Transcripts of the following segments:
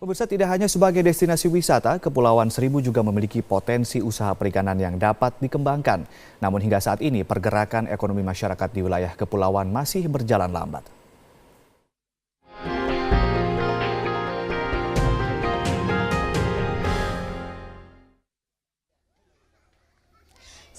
Pemirsa, tidak hanya sebagai destinasi wisata, Kepulauan Seribu juga memiliki potensi usaha perikanan yang dapat dikembangkan. Namun hingga saat ini pergerakan ekonomi masyarakat di wilayah kepulauan masih berjalan lambat.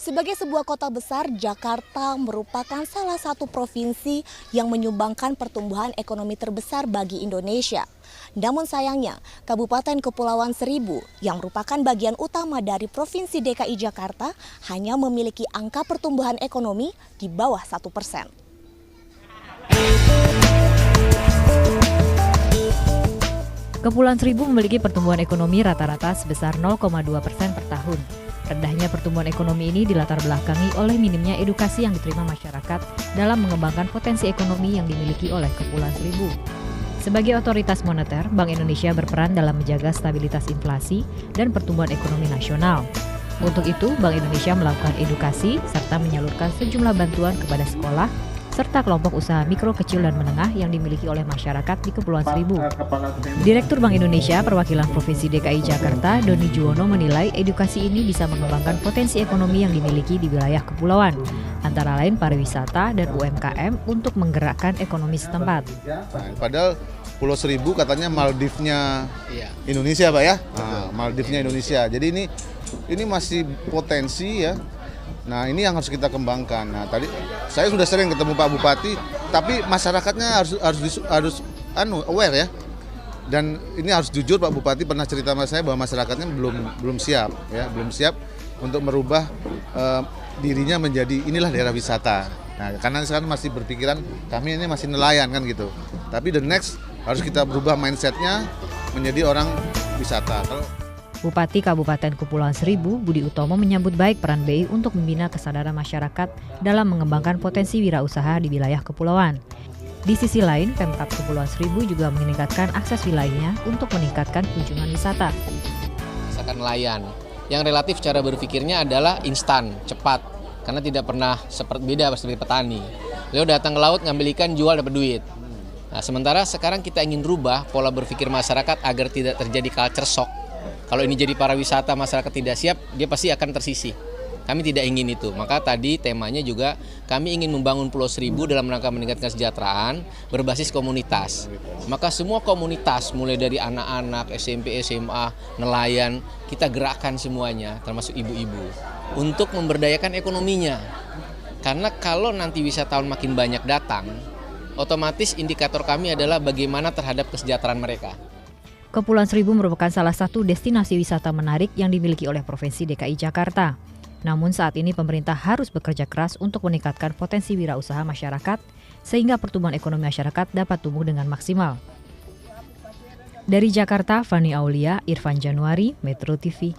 Sebagai sebuah kota besar, Jakarta merupakan salah satu provinsi yang menyumbangkan pertumbuhan ekonomi terbesar bagi Indonesia. Namun sayangnya, Kabupaten Kepulauan Seribu yang merupakan bagian utama dari Provinsi DKI Jakarta hanya memiliki angka pertumbuhan ekonomi di bawah 1%. Kepulauan Seribu memiliki pertumbuhan ekonomi rata-rata sebesar 0,2% per tahun. Rendahnya pertumbuhan ekonomi ini dilatar belakangi oleh minimnya edukasi yang diterima masyarakat dalam mengembangkan potensi ekonomi yang dimiliki oleh Kepulauan Seribu. Sebagai otoritas moneter, Bank Indonesia berperan dalam menjaga stabilitas inflasi dan pertumbuhan ekonomi nasional. Untuk itu, Bank Indonesia melakukan edukasi serta menyalurkan sejumlah bantuan kepada sekolah, serta kelompok usaha mikro, kecil, dan menengah yang dimiliki oleh masyarakat di Kepulauan Seribu. Direktur Bank Indonesia Perwakilan Provinsi DKI Jakarta, Doni Juwono, menilai edukasi ini bisa mengembangkan potensi ekonomi yang dimiliki di wilayah kepulauan, antara lain pariwisata dan UMKM untuk menggerakkan ekonomi setempat. Padahal Pulau Seribu katanya Maldivnya Indonesia, Pak ya? Nah, Maldivnya Indonesia. Jadi ini masih potensi ya. Nah, ini yang harus kita kembangkan. Nah, tadi saya sudah sering ketemu Pak Bupati, tapi masyarakatnya harus aware ya. Dan ini harus jujur, Pak Bupati pernah cerita sama saya bahwa masyarakatnya belum siap ya, belum siap untuk merubah dirinya menjadi inilah daerah wisata. Nah, karena sekarang masih berpikiran kami ini masih nelayan kan gitu. Tapi the next harus kita berubah mindsetnya menjadi orang wisata. Bupati Kabupaten Kepulauan Seribu, Budi Utomo, menyambut baik peran BI untuk membina kesadaran masyarakat dalam mengembangkan potensi wirausaha di wilayah kepulauan. Di sisi lain, Pemkab Kepulauan Seribu juga meningkatkan akses wilayahnya untuk meningkatkan kunjungan wisata. Misalkan nelayan, yang relatif cara berpikirnya adalah instan, cepat, karena tidak pernah beda seperti petani. Beliau datang ke laut, ngambil ikan, jual, dapat duit. Nah, sementara sekarang kita ingin rubah pola berpikir masyarakat agar tidak terjadi culture shock. Kalau ini jadi pariwisata, masyarakat tidak siap, dia pasti akan tersisih. Kami tidak ingin itu. Maka tadi temanya juga kami ingin membangun Pulau Seribu dalam rangka meningkatkan kesejahteraan berbasis komunitas. Maka semua komunitas mulai dari anak-anak, SMP, SMA, nelayan, kita gerakkan semuanya termasuk ibu-ibu untuk memberdayakan ekonominya. Karena kalau nanti wisatawan makin banyak datang, otomatis indikator kami adalah bagaimana terhadap kesejahteraan mereka. Kepulauan Seribu merupakan salah satu destinasi wisata menarik yang dimiliki oleh Provinsi DKI Jakarta. Namun saat ini pemerintah harus bekerja keras untuk meningkatkan potensi wirausaha masyarakat sehingga pertumbuhan ekonomi masyarakat dapat tumbuh dengan maksimal. Dari Jakarta, Fani Aulia, Irfan Januari, Metro TV.